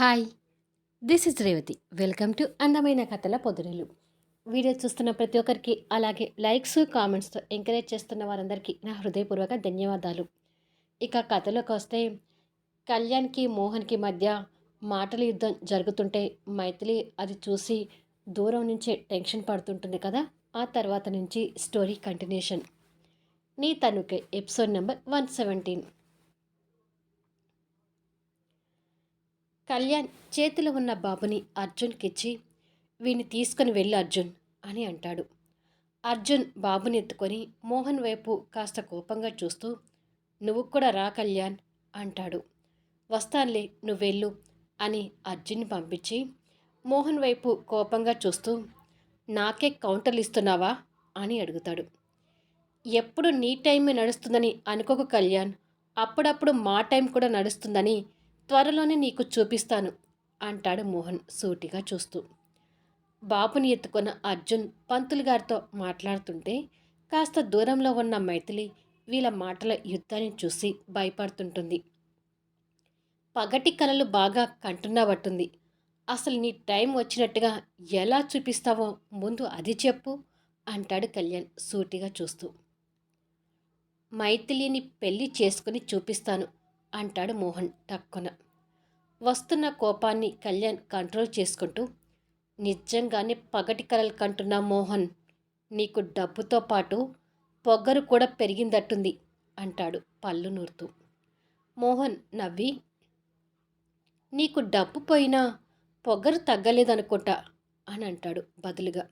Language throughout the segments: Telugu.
Hi! This is Revathi. Welcome to అందమైన కథల పొదరిల్లు. వీడియో చూస్తున్న ప్రతి ఒక్కరికి, అలాగే లైక్స్, కామెంట్స్‌తో ఎంకరేజ్ చేస్తున్న వారందరికీ నా హృదయపూర్వక ధన్యవాదాలు. ఇక కథలోకొస్తే కళ్యాణ్‌కి, మోహన్‌కి మధ్య మాటల యుద్ధం జరుగుతుంటే మైథిలి అది చూసి దూరం నుంచే టెన్షన్ పడుతుంటుంది కదా! ఆ తర్వాత నుంచి స్టోరీ కంటిన్యూషన్. 'నీ తనుకే' ఎపిసోడ్ నంబర్ 117. కళ్యాణ్ చేతిలో ఉన్న బాబుని అర్జున్‌కిచ్చి, "వీడిని తీసుకొని వెళ్ళు అర్జున్" అని అంటాడు. అర్జున్ బాబుని ఎత్తుకొని మోహన్ వైపు కాస్త కోపంగా చూస్తూ, "నువ్వు కూడా రా కళ్యాణ్" అంటాడు. "వస్తానులే నువ్వెళ్ళు" అని అర్జున్ని పంపించి, మోహన్ వైపు కోపంగా చూస్తూ, "నాకే కౌంటర్లు ఇస్తున్నావా" అని అడుగుతాడు. "ఎప్పుడు నీ టైమే నడుస్తుందని అనుకోకు కళ్యాణ్, అప్పుడప్పుడు మా టైం కూడా నడుస్తుందని త్వరలోనే నీకు చూపిస్తాను" అంటాడు మోహన్ సూటిగా చూస్తూ. బాబుని ఎత్తుకున్న అర్జున్ పంతులు గారితో మాట్లాడుతుంటే కాస్త దూరంలో ఉన్న మైథిలి వీళ్ళ మాటల యుద్ధాన్ని చూసి భయపడుతుంటుంది. "పగటి కలలు బాగా కంటున్నావట్టుంది. అసలు నీ టైం వచ్చినట్టుగా ఎలా చూపిస్తావో ముందు అది చెప్పు" అంటాడు కళ్యాణ్ సూటిగా చూస్తూ. "మైథిలిని పెళ్లి చేసుకుని చూపిస్తాను" అంటాడు మోహన్ టక్కున. వస్తున్న కోపాన్ని కళ్యాణ్ కంట్రోల్ చేసుకుంటూ, "నిజంగానే పగటి కలలు కంటున్నా మోహన్, నీకు డబ్బుతో పాటు పొగరు కూడా పెరిగిందట్టుంది" అంటాడు పళ్ళు నూరుతూ. మోహన్ నవ్వి, "నీకు డబ్బు పోయినా పొగరు తగ్గలేదనుకుంటా" అని అంటాడు బదులుగా.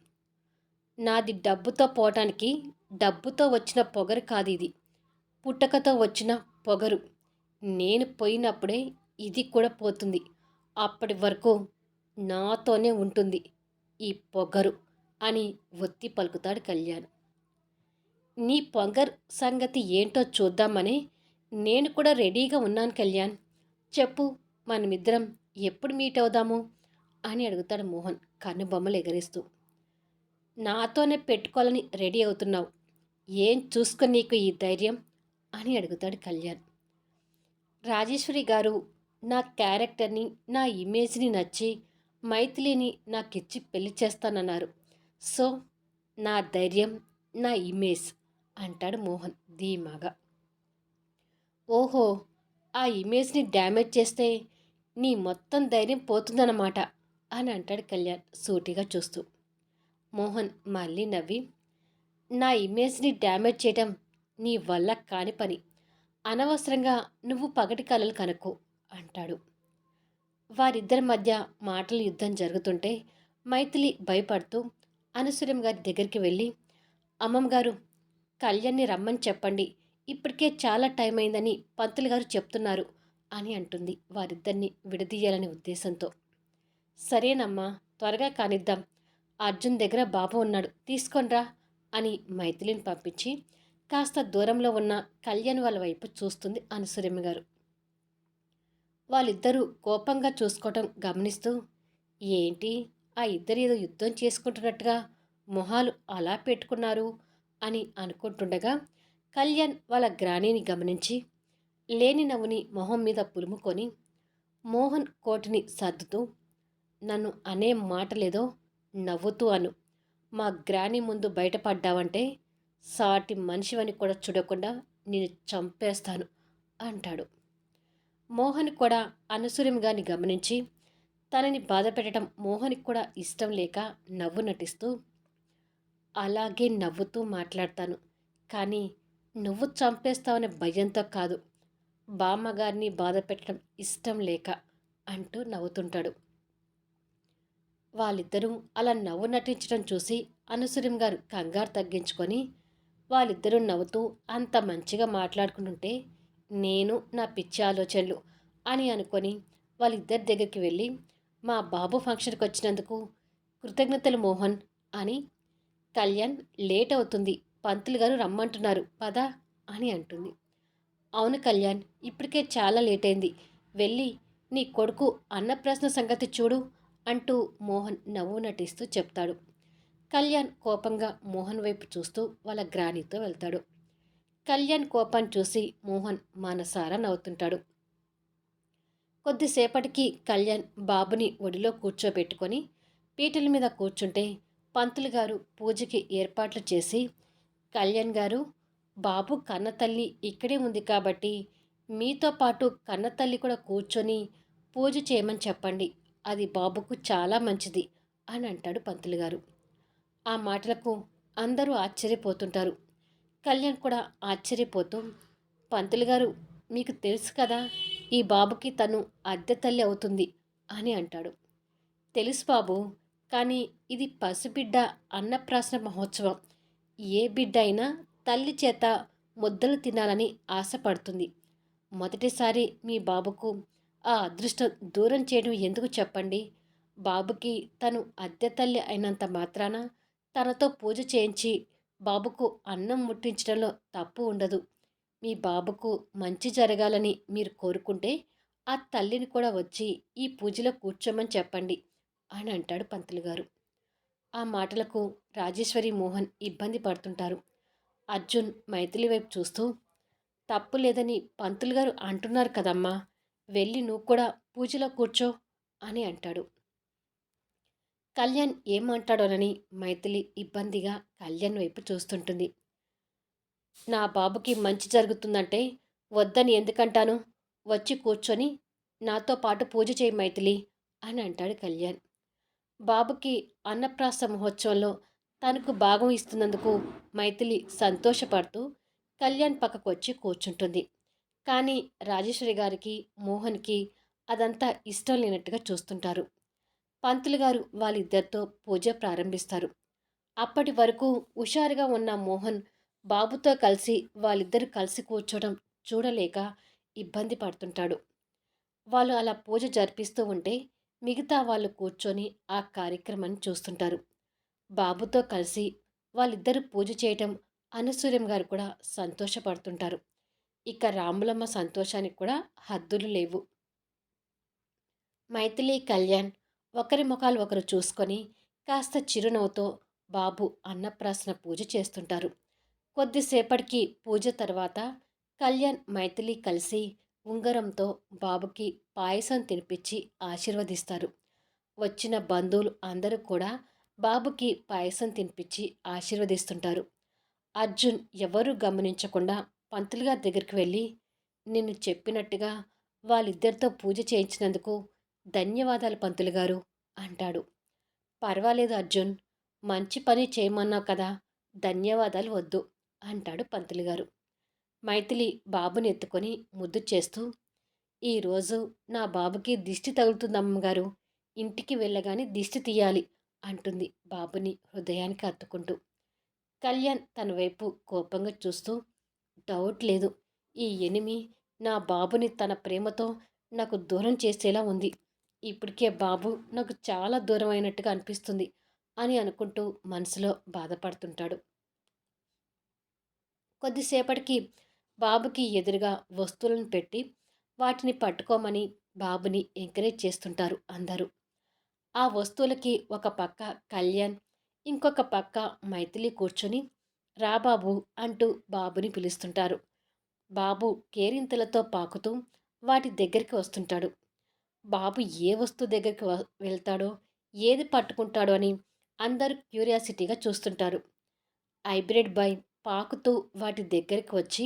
"నాది డబ్బుతో పోవటానికి డబ్బుతో వచ్చిన పొగరు కాదిది, పుట్టకతో వచ్చిన పొగరు. నేను పోయినప్పుడే ఇది కూడా పోతుంది. అప్పటి వరకు నాతోనే ఉంటుంది ఈ పొగరు" అని ఒత్తి పలుకుతాడు కళ్యాణ్. "నీ పొగర్ సంగతి ఏంటో చూద్దామని నేను కూడా రెడీగా ఉన్నాను కళ్యాణ్. చెప్పు, మనమిద్దరం ఎప్పుడు మీట్ అవుదాము" అని అడుగుతాడు మోహన్ కన్నుబొమ్మలు ఎగరేస్తూ. "నాతోనే పెట్టుకోవాలని రెడీ అవుతున్నావు. ఏం చూసుకొని నీకు ఈ ధైర్యం" అని అడుగుతాడు కళ్యాణ్. "రాజేశ్వరి గారు నా క్యారెక్టర్ని, నా ఇమేజ్ని నచ్చి మైథిలిని నాకిచ్చి పెళ్లి చేస్తానన్నారు. సో నా ధైర్యం, నా ఇమేజ్" అంటాడు మోహన్ ధీమాగా. "ఓహో, ఆ ఇమేజ్ని డ్యామేజ్ చేస్తే నీ మొత్తం ధైర్యం పోతుందన్నమాట" అని అంటాడు కళ్యాణ్ సూటిగా చూస్తూ. మోహన్ మళ్ళీ నవ్వి, "నా ఇమేజ్ని డ్యామేజ్ చేయడం నీ వల్ల కాని పని. అనవసరంగా నువ్వు పగటి కలలు కనకు" అంటాడు. వారిద్దరి మధ్య మాటల యుద్ధం జరుగుతుంటే మైథిలి భయపడుతూ అనసూయం గారి దగ్గరికి వెళ్ళి, "అమ్మమ్మగారు, కళ్యాణ్ని రమ్మని చెప్పండి. ఇప్పటికే చాలా టైం అయిందని పంతులు గారు చెప్తున్నారు" అని అంటుంది వారిద్దరిని విడదీయాలనే ఉద్దేశంతో. "సరేనమ్మా, త్వరగా కానిద్దాం. అర్జున్ దగ్గర బాబు ఉన్నాడు, తీసుకొనిరా" అని మైథిలిని పంపించి కాస్త దూరంలో ఉన్న కళ్యాణ్ వాళ్ళ వైపు చూస్తుంది అనసూయం గారు. వాళ్ళిద్దరూ కోపంగా చూసుకోవటం గమనిస్తూ, "ఏంటి, ఆ ఇద్దరు ఏదో యుద్ధం చేసుకుంటున్నట్టుగా మొహాలు అలా పెట్టుకున్నారు" అని అనుకుంటుండగా కళ్యాణ్ వాళ్ళ గ్రానీని గమనించి లేని నవ్వుని మొహం మీద పులుముకొని మోహన్ కోటిని సర్దుతూ, "నన్ను అనే మాటలేదో నవ్వుతూ అను. మా గ్రానీ ముందు బయటపడ్డావంటే సాటి మనిషివని కూడా చూడకుండా నేను చంపేస్తాను" అంటాడు. మోహన్ కూడా అనసూయం గారిని గమనించి తనని బాధపెట్టడం మోహన్కి కూడా ఇష్టం లేక నవ్వు నటిస్తూ, "అలాగే నవ్వుతూ మాట్లాడతాను, కానీ నువ్వు చంపేస్తావనే భయంతో కాదు, బామ్మగారిని బాధ పెట్టడం ఇష్టం లేక" అంటూ నవ్వుతుంటాడు. వాళ్ళిద్దరూ అలా నవ్వు నటించడం చూసి అనసూయం గారు కంగారు తగ్గించుకొని వాళ్ళిద్దరూ నవ్వుతూ అంత మంచిగా మాట్లాడుకుంటుంటే నేను నా పిచ్చి ఆలోచనలు అని అనుకొని వాళ్ళిద్దరి దగ్గరికి వెళ్ళి, "మా బాబు ఫంక్షన్కి వచ్చినందుకు కృతజ్ఞతలు మోహన్" అని, "కళ్యాణ్ లేట్ అవుతుంది, పంతులు గారు రమ్మంటున్నారు పదా" అని అంటుంది. "అవును కళ్యాణ్, ఇప్పటికే చాలా లేట్ అయింది. వెళ్ళి నీ కొడుకు అన్నప్రాసన సంగతి చూడు" అంటూ మోహన్ నవ్వు నటిస్తూ చెప్తాడు. కళ్యాణ్ కోపంగా మోహన్ వైపు చూస్తూ వాళ్ళ గ్రానీతో వెళ్తాడు. కళ్యాణ్ కోపాన్ని చూసి మోహన్ మనసారా నవ్వుతుంటాడు. కొద్దిసేపటికి కళ్యాణ్ బాబుని ఒడిలో కూర్చోబెట్టుకొని పీటల మీద కూర్చుంటే పంతులు గారు పూజకి ఏర్పాట్లు చేసి, కళ్యాణ్ గారు, బాబు కన్నతల్లి ఇక్కడే ఉంది కాబట్టి మీతో పాటు కన్నతల్లి కూడా కూర్చొని పూజ చేయమని చెప్పండి. అది బాబుకు చాలా మంచిది అని అంటాడు పంతులు గారు. ఆ మాటలకు అందరూ ఆశ్చర్యపోతుంటారు. కళ్యాణ్ కూడా ఆశ్చర్యపోతూ, పంతులు గారు, మీకు తెలుసు కదా, ఈ బాబుకి తను అద్దె తల్లి అవుతుంది అని అంటాడు. తెలుసు బాబు, కానీ ఇది పసిబిడ్డ అన్నప్రాసన మహోత్సవం. ఏ బిడ్డ అయినా తల్లి చేత ముద్దలు తినాలని ఆశపడుతుంది. మొదటిసారి మీ బాబుకు ఆ అదృష్టం దూరం చేయడం ఎందుకు చెప్పండి? బాబుకి తను అద్దె తల్లి అయినంత మాత్రాన తనతో పూజ చేయించి బాబుకు అన్నం ముట్టించడంలో తప్పు ఉండదు. మీ బాబుకు మంచి జరగాలని మీరు కోరుకుంటే ఆ తల్లిని కూడా వచ్చి ఈ పూజలో కూర్చోమని చెప్పండి అని అంటాడు పంతులు గారు. ఆ మాటలకు రాజేశ్వరి, మోహన్ ఇబ్బంది పడుతుంటారు. అర్జున్ మైథిలి వైపు చూస్తూ, తప్పు లేదని పంతులు గారు అంటున్నారు కదమ్మా, వెళ్ళి నువ్వు కూడా పూజలో కూర్చో అని అంటాడు. కళ్యాణ్ ఏమంటాడోనని మైథిలి ఇబ్బందిగా కళ్యాణ్ వైపు చూస్తుంటుంది. నా బాబుకి మంచి జరుగుతుందంటే వద్దని ఎందుకంటాను? వచ్చి కూర్చొని నాతో పాటు పూజ చేయి మైథిలి అని అంటాడు కళ్యాణ్. బాబుకి అన్నప్రాస మహోత్సవంలో తనకు భాగం ఇస్తున్నందుకు మైథిలి సంతోషపడుతూ కళ్యాణ్ పక్కకు వచ్చి కూర్చుంటుంది. కానీ రాజేశ్వరి గారికి, మోహన్కి అదంతా ఇష్టం లేనట్టుగా చూస్తుంటారు. పంతులు గారు వాళ్ళిద్దరితో పూజ ప్రారంభిస్తారు. అప్పటి వరకు హుషారుగా ఉన్న మోహన్ బాబుతో కలిసి వాళ్ళిద్దరూ కలిసి కూర్చోవడం చూడలేక ఇబ్బంది పడుతుంటాడు. వాళ్ళు అలా పూజ జరిపిస్తూ ఉంటే మిగతా వాళ్ళు కూర్చొని ఆ కార్యక్రమాన్ని చూస్తుంటారు. బాబుతో కలిసి వాళ్ళిద్దరూ పూజ చేయటం అనసూయం గారు కూడా సంతోషపడుతుంటారు. ఇక రాములమ్మ సంతోషానికి కూడా హద్దులు లేవు. మైథిలి, కళ్యాణ్ ఒకరి ముఖాలు ఒకరు చూసుకొని కాస్త చిరునవ్వుతో బాబు అన్నప్రాసన పూజ చేస్తుంటారు. కొద్దిసేపటికి పూజ తర్వాత కళ్యాణ్, మైథిలి కలిసి ఉంగరంతో బాబుకి పాయసం తినిపించి ఆశీర్వదిస్తారు. వచ్చిన బంధువులు అందరూ కూడా బాబుకి పాయసం తినిపించి ఆశీర్వదిస్తుంటారు. అర్జున్ ఎవరూ గమనించకుండా పంతులు గారి దగ్గరికి వెళ్ళి, నిన్ను చెప్పినట్టుగా వాళ్ళిద్దరితో పూజ చేయించినందుకు ధన్యవాదాలు పంతులు గారు అంటాడు. పర్వాలేదు అర్జున్, మంచి పని చేయమన్నావు కదా, ధన్యవాదాలు వద్దు అంటాడు పంతులు గారు. మైథిలి బాబుని ఎత్తుకొని ముద్దు చేస్తూ, ఈరోజు నా బాబుకి దిష్టి తగులుతుందమ్మగారు, ఇంటికి వెళ్ళగానే దిష్టి తీయాలి అంటుంది బాబుని హృదయానికి హత్తుకుంటూ. కళ్యాణ్ తన వైపు కోపంగా చూస్తూ, డౌట్ లేదు, ఈ ఎనిమి నా బాబుని తన ప్రేమతో నాకు దూరం చేసేలా ఉంది. ఇప్పటికే బాబు నాకు చాలా దూరం అయినట్టుగా అనిపిస్తుంది అని అనుకుంటూ మనసులో బాధపడుతుంటాడు. కొద్దిసేపటికి బాబుకి ఎదురుగా వస్తువులను పెట్టి వాటిని పట్టుకోమని బాబుని ఎంకరేజ్ చేస్తుంటారు అందరూ. ఆ వస్తువులకి ఒక పక్క కళ్యాణ్, ఇంకొక పక్క మైథిలి కూర్చొని రా బాబు అంటూ బాబుని పిలుస్తుంటారు. బాబు కేరింతలతో పాకుతూ వాటి దగ్గరికి వస్తుంటాడు. బాబు ఏ వస్తువు దగ్గరికి వెళ్తాడో, ఏది పట్టుకుంటాడో అని అందరూ క్యూరియాసిటీగా చూస్తుంటారు. హైబ్రిడ్ బాయ్ పాకుతూ వాటి దగ్గరికి వచ్చి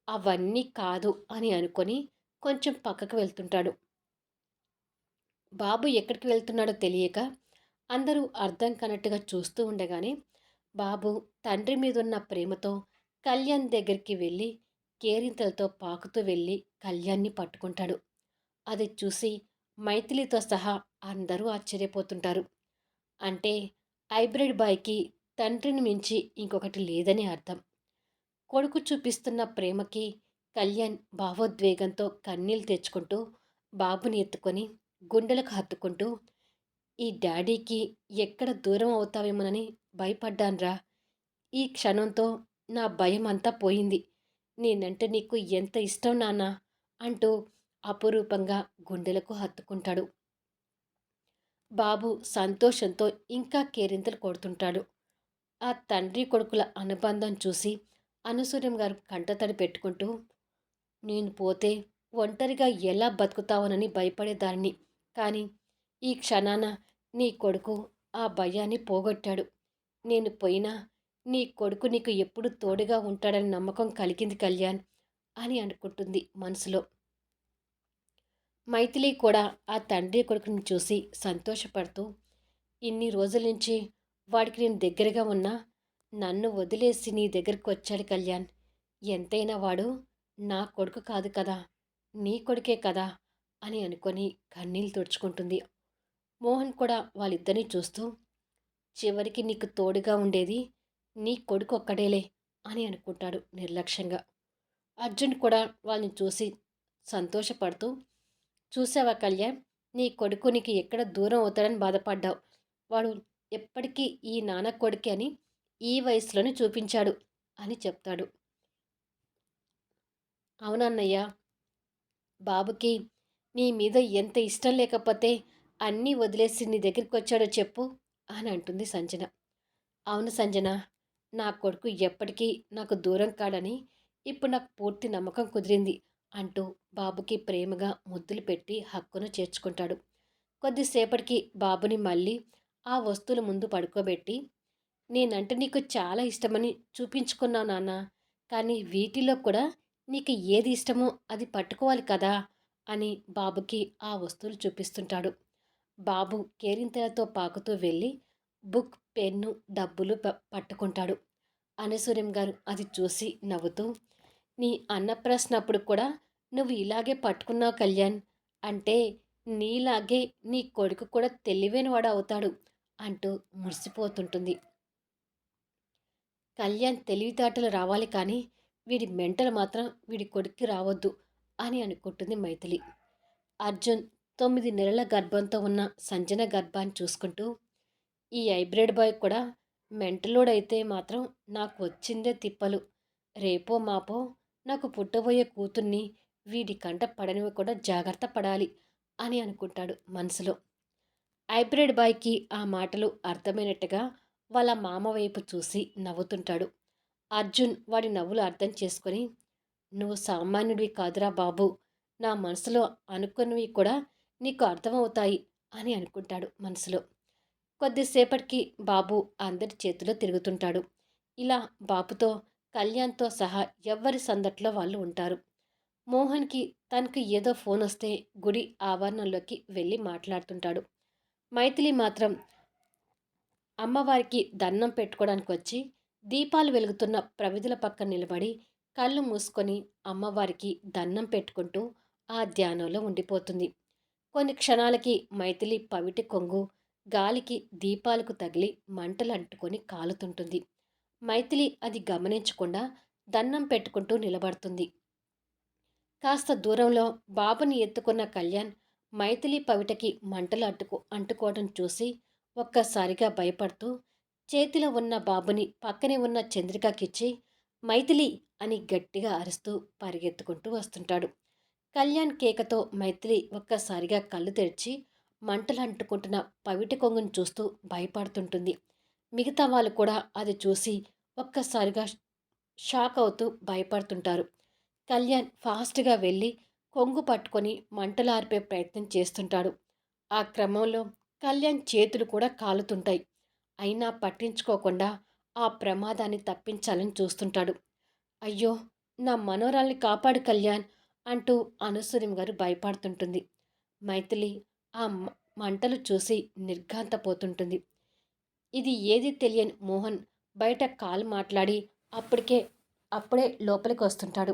అవన్నీ కాదు అని అనుకొని కొంచెం పక్కకు వెళ్తుంటాడు. బాబు ఎక్కడికి వెళ్తున్నాడో తెలియక అందరూ అర్థం కానట్టుగా చూస్తూ ఉండగానే బాబు తండ్రి మీదున్న ప్రేమతో కళ్యాణ్ దగ్గరికి వెళ్ళి కేరింతలతో పాకుతూ వెళ్ళి కళ్యాణ్ని పట్టుకుంటాడు. అది చూసి మైథిలితో సహా అందరూ ఆశ్చర్యపోతుంటారు. అంటే హైబ్రిడ్ బాయ్కి తండ్రిని మించి ఇంకొకటి లేదని అర్థం. కొడుకు చూపిస్తున్న ప్రేమకి కళ్యాణ్ భావోద్వేగంతో కన్నీళ్ళు తెచ్చుకుంటూ బాబుని ఎత్తుకొని గుండెలకు హత్తుకుంటూ, ఈ డాడీకి ఎక్కడ దూరం అవుతావేమోనని భయపడ్డాన్రా. ఈ క్షణంతో నా భయం అంతా పోయింది. నేనంటే నీకు ఎంత ఇష్టం నాన్నా అంటూ అపురూపంగా గుండెలకు హత్తుకుంటాడు. బాబు సంతోషంతో ఇంకా కేరింతలు కొడుతుంటాడు. ఆ తండ్రి కొడుకుల అనుబంధం చూసి అనసూయం గారు కంటతడి పెట్టుకుంటూ, నేను పోతే ఒంటరిగా ఎలా బతుకుతావోనని భయపడేదాన్ని. కానీ ఈ క్షణాన నీ కొడుకు ఆ భయాన్ని పోగొట్టాడు. నేను పోయినా నీ కొడుకు నీకు ఎప్పుడు తోడుగా ఉంటాడని నమ్మకం కలిగింది కళ్యాణ్ అని అనుకుంటుంది మనసులో. మైథిలి కూడా ఆ తండ్రి కొడుకుని చూసి సంతోషపడుతూ, ఇన్ని రోజుల నుంచి వాడికి నేను దగ్గరగా ఉన్నా నన్ను వదిలేసి నీ దగ్గరికి వచ్చాడు కళ్యాణ్. ఎంతైనా వాడు నా కొడుకు కాదు కదా, నీ కొడుకే కదా అని అనుకొని కన్నీళ్ళు తుడుచుకుంటుంది. మోహన్ కూడా వాళ్ళిద్దరినీ చూస్తూ, చివరికి నీకు తోడుగా ఉండేది నీ కొడుకు ఒక్కడేలే అని అనుకుంటాడు నిర్లక్ష్యంగా. అర్జున్ కూడా వాళ్ళని చూసి సంతోషపడుతూ, చూసావా కళ్యాణ్, నీ కొడుకు నీకు ఎక్కడ దూరం అవుతాడని బాధపడ్డావు. వాడు ఎప్పటికీ ఈ నాన్న కొడుకే అని ఈ వయసులోనే చూపించాడు అని చెప్తాడు. అవునన్నయ్య, బాబుకి నీ మీద ఎంత ఇష్టం లేకపోతే అన్నీ వదిలేసి నీ దగ్గరికి వచ్చాడో చెప్పు అని అంటుంది సంజన. అవును సంజన, నా కొడుకు ఎప్పటికీ నాకు దూరం కాడని ఇప్పుడు నాకు పూర్తి నమ్మకం కుదిరింది అంటూ బాబుకి ప్రేమగా ముద్దులు పెట్టి హక్కును చేర్చుకుంటాడు. కొద్దిసేపటికి బాబుని మళ్ళీ ఆ వస్తువుల ముందు పడుకోబెట్టి, నేనంటే నీకు చాలా ఇష్టమని చూపించుకున్నావు నాన్న, కానీ వీటిలో కూడా నీకు ఏది ఇష్టమో అది పట్టుకోవాలి కదా అని బాబుకి ఆ వస్తువులు చూపిస్తుంటాడు. బాబు కేరింతలతో పాకుతూ వెళ్ళి బుక్, పెన్ను, డబ్బులు పట్టుకుంటాడు. అనసూయం గారు అది చూసి నవ్వుతూ, నీ అన్నప్రాసనప్పుడు కూడా నువ్వు ఇలాగే పట్టుకున్నావు కళ్యాణ్, అంటే నీలాగే నీ కొడుకు కూడా తెలివైనవాడు అవుతాడు అంటూ మురిసిపోతుంటుంది. కళ్యాణ్ తెలివితేటలు రావాలి కానీ వీడి మెంటలు మాత్రం వీడి కొడుక్కి రావద్దు అని అనుకుంటుంది మైథిలి. అర్జున్ 9 నెలల గర్భంతో ఉన్న సంజన గర్భాన్ని చూసుకుంటూ, ఈ హైబ్రిడ్ బాయ్ కూడా మెంటలోడైతే మాత్రం నాకు వచ్చిందే తిప్పలు. రేపో మాపో నాకు పుట్టబోయే కూతుర్ని వీడి కంట పడనివి కూడా జాగ్రత్త పడాలి అని అనుకుంటాడు మనసులో. హైబ్రిడ్ బాయ్కి ఆ మాటలు అర్థమైనట్టుగా వాళ్ళ మామ వైపు చూసి నవ్వుతుంటాడు. అర్జున్ వాడి నవ్వులు అర్థం చేసుకొని, నువ్వు సామాన్యుడివి కాదురా బాబు, నా మనసులో అనుకున్నవి కూడా నీకు అర్థమవుతాయి అని అనుకుంటాడు మనసులో. కొద్దిసేపటికి బాబు అందరి చేతిలో తిరుగుతుంటాడు. ఇలా బాబుతో కళ్యాణ్తో సహా ఎవ్వరి సందట్లో వాళ్ళు ఉంటారు. మోహన్కి తనకు ఏదో ఫోన్ వస్తే గుడి ఆవరణలోకి వెళ్ళి మాట్లాడుతుంటాడు. మైథిలి మాత్రం అమ్మవారికి దండం పెట్టుకోవడానికి వచ్చి దీపాలు వెలుగుతున్న ప్రవిధుల పక్కన నిలబడి కళ్ళు మూసుకొని అమ్మవారికి దండం పెట్టుకుంటూ ఆ ధ్యానంలో ఉండిపోతుంది. కొన్ని క్షణాలకి మైథిలి పవిటి కొంగు గాలికి దీపాలకు తగిలి మంటలు అంటుకొని కాలుతుంటుంది. మైథిలి అది గమనించకుండా దండం పెట్టుకుంటూ నిలబడుతుంది. కాస్త దూరంలో బాబుని ఎత్తుకున్న కళ్యాణ్ మైథిలి పవిటకి మంటలు అంటుకోవడం చూసి ఒక్కసారిగా భయపడుతూ చేతిలో ఉన్న బాబుని పక్కనే ఉన్న చంద్రికకిచ్చి మైథిలి అని గట్టిగా అరుస్తూ పరిగెత్తుకుంటూ వస్తుంటాడు. కళ్యాణ్ కేకతో మైథిలి ఒక్కసారిగా కళ్ళు తెరిచి మంటలు అంటుకుంటున్న పవిటి కొంగును చూస్తూ భయపడుతుంటుంది. మిగతా వాళ్ళు కూడా అది చూసి ఒక్కసారిగా షాక్ అవుతూ భయపడుతుంటారు. కళ్యాణ్ ఫాస్ట్గా వెళ్ళి కొంగు పట్టుకొని మంటలు ఆర్పే ప్రయత్నం చేస్తుంటాడు. ఆ క్రమంలో కళ్యాణ్ చేతులు కూడా కాలుతుంటాయి. అయినా పట్టించుకోకుండా ఆ ప్రమాదాన్ని తప్పించాలని చూస్తుంటాడు. అయ్యో, నా మనోరాల్ని కాపాడు కళ్యాణ్ అంటూ అనసూయం గారు భయపడుతుంటుంది. మైథిలి ఆ మంటలు చూసి నిర్ఘాంతపోతుంటుంది. ఇది ఏది తెలియని మోహన్ బయట కాలు మాట్లాడి అప్పుడే లోపలికి వస్తుంటాడు.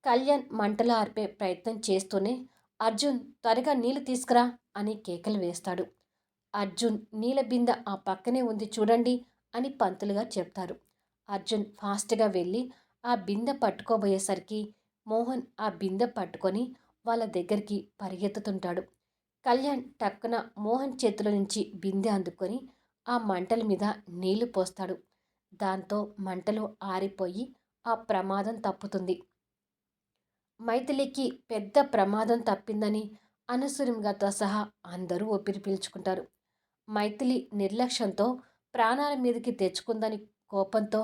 కళ్యాణ్ మంటలు ఆర్పే ప్రయత్నం చేస్తూనే అర్జున్ త్వరగా నీళ్లు తీసుకురా అని కేకలు వేస్తాడు. అర్జున్ నీళ్ళ బిందె ఆ పక్కనే ఉంది చూడండి అని పంతులుగా చెప్తారు. అర్జున్ ఫాస్ట్గా వెళ్ళి ఆ బిందె పట్టుకోబోయేసరికి మోహన్ ఆ బిందె పట్టుకొని వాళ్ళ దగ్గరికి పరిగెత్తుతుంటాడు. కళ్యాణ్ టక్కున మోహన్ చేతిలో నుంచి బిందె అందుకొని ఆ మంటల మీద నీళ్లు పోస్తాడు. దాంతో మంటలు ఆరిపోయి ఆ ప్రమాదం తప్పుతుంది. మైథిలికి పెద్ద ప్రమాదం తప్పిందని అనసూయంగాతో సహా అందరూ ఊపిరి పీల్చుకుంటారు. మైథిలి నిర్లక్ష్యంతో ప్రాణాల మీదకి తెచ్చుకుందని కోపంతో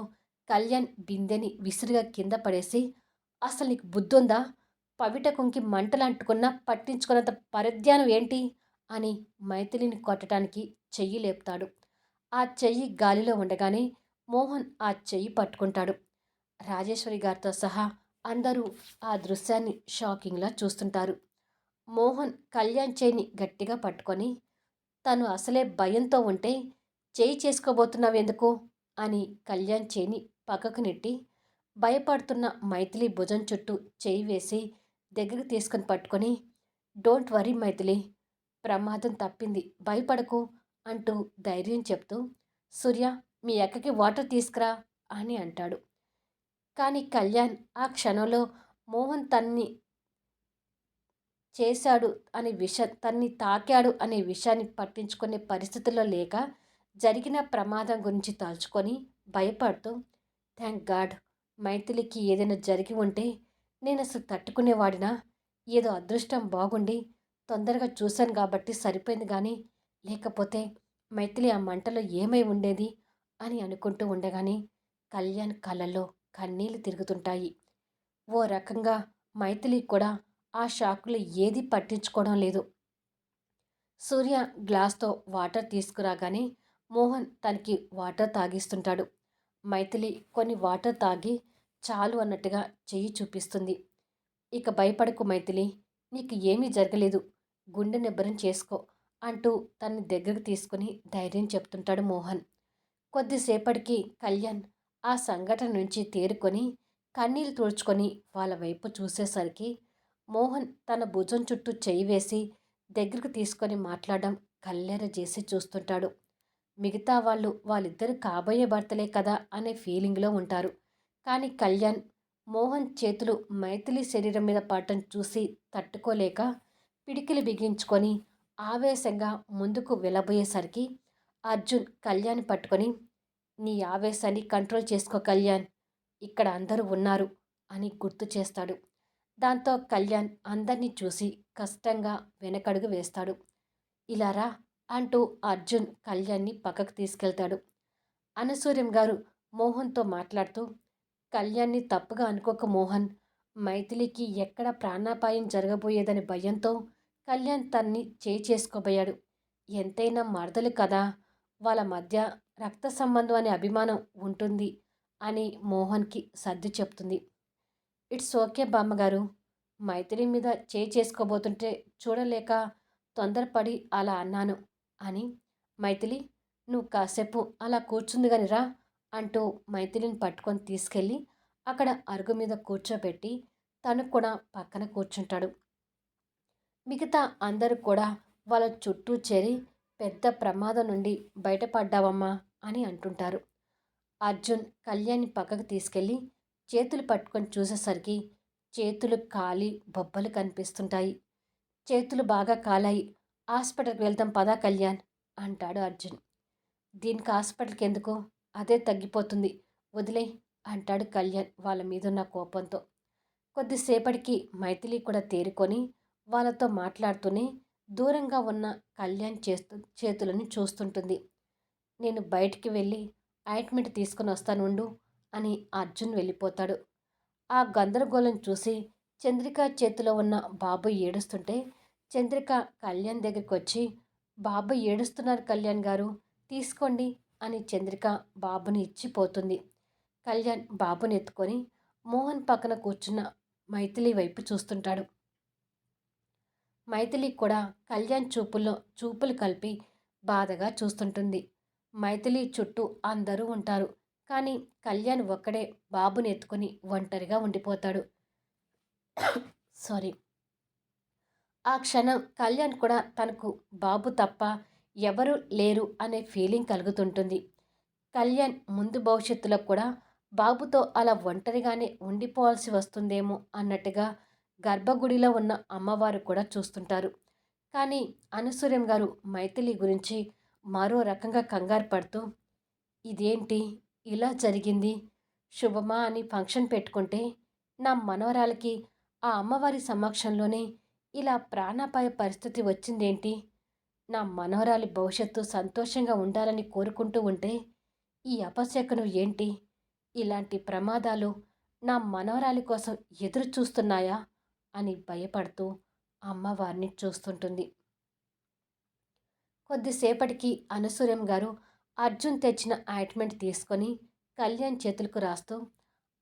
కళ్యాణ్ బిందెని విసురుగా కింద పడేసి, అసలు నీకు బుద్ధుందా? పవిట కుంకి మంటలంటుకున్నా పట్టించుకున్నంత పరధ్యానం ఏంటి అని మైథిలిని కొట్టడానికి చెయ్యి లేపుతాడు. ఆ చెయ్యి గాలిలో ఉండగానే మోహన్ ఆ చెయ్యి పట్టుకుంటాడు. రాజేశ్వరి గారితో సహా అందరూ ఆ దృశ్యాన్ని షాకింగ్లా చూస్తుంటారు. మోహన్ కళ్యాణ్ చేయిని గట్టిగా పట్టుకొని, తను అసలే భయంతో ఉంటే చేయి చేసుకోబోతున్నావెందుకు అని కళ్యాణ్ చేయిని పక్కకు నెట్టి, భయపడుతున్న మైథిలి భుజం చుట్టూ చేయి వేసి దగ్గరికి తీసుకొని పట్టుకొని, డోంట్ వరీ మైథిలి, ప్రమాదం తప్పింది, భయపడకు అంటూ ధైర్యం చెప్తూ, సూర్య, మీ అక్కకి వాటర్ తీసుకురా అని అంటాడు. కానీ కళ్యాణ్ ఆ క్షణంలో మోహన్ చేశాడు తన్ని తాకాడు అనే విషయాన్ని పట్టించుకునే పరిస్థితుల్లో లేక, జరిగిన ప్రమాదం గురించి తలుచుకొని భయపడుతూ, థ్యాంక్ గాడ్, మైథిలికి ఏదైనా జరిగి ఉంటే నేను అసలు తట్టుకునేవాడినా, ఏదో అదృష్టం బాగుండి తొందరగా చూశాను కాబట్టి సరిపోయింది, కానీ లేకపోతే మైథిలి ఆ మంటలో ఏమై ఉండేది అని అనుకుంటూ ఉండగానే కళ్యాణ్ కళ్ళల్లో కన్నీళ్లు తిరుగుతుంటాయి. ఓ రకంగా మైథిలి కూడా ఆ షాకులు ఏది పట్టించుకోవడం లేదు. సూర్య గ్లాస్తో వాటర్ తీసుకురాగానే మోహన్ తనకి వాటర్ తాగిస్తుంటాడు. మైథిలి కొన్ని వాటర్ తాగి చాలు అన్నట్టుగా చెయ్యి చూపిస్తుంది. ఇక భయపడకు మైథిలి, నీకు ఏమీ జరగలేదు, గుండె నిబ్బరం చేసుకో అంటూ తన్ని దగ్గరకు తీసుకుని ధైర్యం చెప్తుంటాడు మోహన్. కొద్దిసేపటికి కళ్యాణ్ ఆ సంఘటన నుంచి తేరుకొని కన్నీళ్లు తుడుచుకొని వాళ్ళ వైపు చూసేసరికి మోహన్ తన భుజం చుట్టూ చెయ్యి వేసి దగ్గరకు తీసుకొని మాట్లాడడం కళ్ళెర చేసి చూస్తుంటాడు. మిగతా వాళ్ళిద్దరు కాబోయే భర్తలే కదా అనే ఫీలింగ్లో ఉంటారు. కానీ కళ్యాణ్ మోహన్ చేతులు మైథిలి శరీరం మీద పడటం చూసి తట్టుకోలేక పిడికిలి బిగించుకొని ఆవేశంగా ముందుకు వెళ్ళబోయేసరికి అర్జున్ కళ్యాణ్ పట్టుకొని, నీ ఆవేశాన్ని కంట్రోల్ చేసుకో కళ్యాణ్, ఇక్కడ అందరూ ఉన్నారు అని గుర్తు చేస్తాడు. దాంతో కళ్యాణ్ అందరినీ చూసి కష్టంగా వెనకడుగు వేస్తాడు. ఇలా రా అంటూ అర్జున్ కళ్యాణ్ని పక్కకు తీసుకెళ్తాడు. అనసూర్యం గారు మోహన్తో మాట్లాడుతూ, కళ్యాణ్ని తప్పుగా అనుకోక మోహన్, మైథిలికి ఎక్కడ ప్రాణాపాయం జరగబోయేదని భయంతో కళ్యాణ్ తన్ని చేసుకోబోయాడు. ఎంతైనా మరదలు కదా, వాళ్ళ మధ్య రక్త సంబంధం అనే అభిమానం ఉంటుంది అని మోహన్కి సర్ది చెప్తుంది. ఇట్స్ ఓకే బామ్మగారు, మైథిలి మీద చేసుకోబోతుంటే చూడలేక తొందరపడి అలా అన్నాను అని. మైథిలి, నువ్వు కాసేపు అలా కూర్చుంది గాని రా అంటూ మైథిలిని పట్టుకొని తీసుకెళ్ళి అక్కడ అరుగు మీద కూర్చోబెట్టి తను కూడా పక్కన కూర్చుంటాడు. మిగతా అందరూ కూడా వాళ్ళ చుట్టూ చేరి పెద్ద ప్రమాదం నుండి బయటపడ్డావమ్మా అని అంటుంటారు. అర్జున్ కళ్యాణ్ని పక్కకు తీసుకెళ్ళి చేతులు పట్టుకొని చూసేసరికి చేతులు కాలి బొబ్బలు కనిపిస్తుంటాయి. చేతులు బాగా కాలాయి, హాస్పిటల్కి వెళ్దాం పదా కళ్యాణ్ అంటాడు అర్జున్. దీనికి హాస్పిటల్కి ఎందుకు, అదే తగ్గిపోతుంది, వదిలే అంటాడు కళ్యాణ్ వాళ్ళ మీదున్న కోపంతో. కొద్దిసేపటికి మైథిలి కూడా తేరుకొని వాళ్ళతో మాట్లాడుతూనే దూరంగా ఉన్న కళ్యాణ్ చేతులను చూస్తుంటుంది. నేను బయటికి వెళ్ళి ఆయింట్మెంట్ తీసుకుని వస్తాను ఉండు అని అర్జున్ వెళ్ళిపోతాడు. ఆ గందరగోళం చూసి చంద్రిక చేతిలో ఉన్న బాబు ఏడుస్తుంటే చంద్రిక కళ్యాణ్ దగ్గరికి వచ్చి, బాబు ఏడుస్తున్నారు కళ్యాణ్ గారు, తీసుకోండి అని చంద్రిక బాబుని ఇచ్చిపోతుంది. కళ్యాణ్ బాబుని ఎత్తుకొని మోహన్ పక్కన కూర్చున్న మైథిలి వైపు చూస్తుంటాడు. మైథిలి కూడా కళ్యాణ్ చూపులు కలిపి బాధగా చూస్తుంటుంది. మైథిలి చుట్టూ అందరూ ఉంటారు, కానీ కళ్యాణ్ ఒక్కడే బాబుని ఎత్తుకొని ఒంటరిగా ఉండిపోతాడు. సారీ. ఆ క్షణం కళ్యాణ్ కూడా తనకు బాబు తప్ప ఎవరూ లేరు అనే ఫీలింగ్ కలుగుతుంటుంది. కళ్యాణ్ ముందు భవిష్యత్తులో కూడా బాబుతో అలా ఒంటరిగానే ఉండిపోవాల్సి వస్తుందేమో అన్నట్టుగా గర్భగుడిలో ఉన్న అమ్మవారు కూడా చూస్తుంటారు. కానీ అనసూయం గారు మైథిలి గురించి మరో రకంగా కంగారు పడుతూ, ఇదేంటి ఇలా జరిగింది, శుభమా అని ఫంక్షన్ పెట్టుకుంటే నా మనవరాలకి ఆ అమ్మవారి సమక్షంలోనే ఇలా ప్రాణాపాయ పరిస్థితి వచ్చిందేంటి, నా మనవరాలి భవిష్యత్తు సంతోషంగా ఉండాలని కోరుకుంటూ ఉంటే ఈ అపశకునం ఏంటి, ఇలాంటి ప్రమాదాలు నా మనవరాలి కోసం ఎదురు చూస్తున్నాయా అని భయపడుతూ అమ్మవారిని చూస్తుంటుంది. కొద్దిసేపటికి అనసూయం గారు అర్జున్ తెచ్చిన ఆయింట్మెంట్ తీసుకొని కళ్యాణ్ చేతులకు రాస్తూ,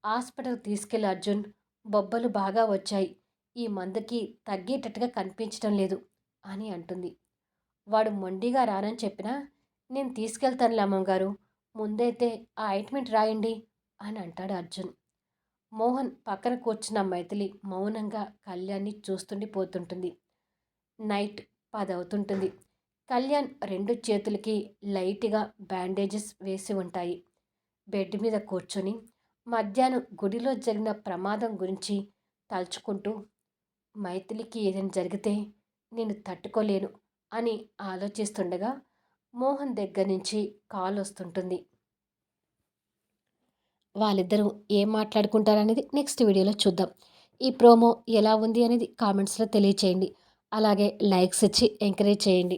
హాస్పిటల్కి తీసుకెళ్ళి అర్జున్, బొబ్బలు బాగా వచ్చాయి, ఈ మందుకి తగ్గేటట్టుగా కనిపించడం లేదు అని అంటుంది. వాడు మొండిగా రానని చెప్పినా, నేను తీసుకెళ్తానులే అమ్మగారు, ముందైతే ఆ ఆయింట్మెంట్ రాయండి అని అంటాడు అర్జున్. మోహన్ పక్కన కూర్చున్న మైథిలి మౌనంగా కళ్యాణ్ని చూస్తుండిపోతుంటుంది. నైట్ 10 అవుతుంటుంది. కళ్యాణ్ 2 చేతులకి లైట్గా బ్యాండేజెస్ వేసి ఉంటాయి. బెడ్ మీద కూర్చొని మధ్యాహ్నం గుడిలో జరిగిన ప్రమాదం గురించి తలుచుకుంటూ, మైథిలికి ఏదైనా జరిగితే నేను తట్టుకోలేను అని ఆలోచిస్తుండగా మోహన్ దగ్గర నుంచి కాల్ వస్తుంటుంది. వాళ్ళిద్దరూ ఏం మాట్లాడుకుంటారనేది నెక్స్ట్ వీడియోలో చూద్దాం. ఈ ప్రోమో ఎలా ఉంది అనేది కామెంట్స్లో తెలియచేయండి. అలాగే లైక్స్ ఇచ్చి ఎంకరేజ్ చేయండి.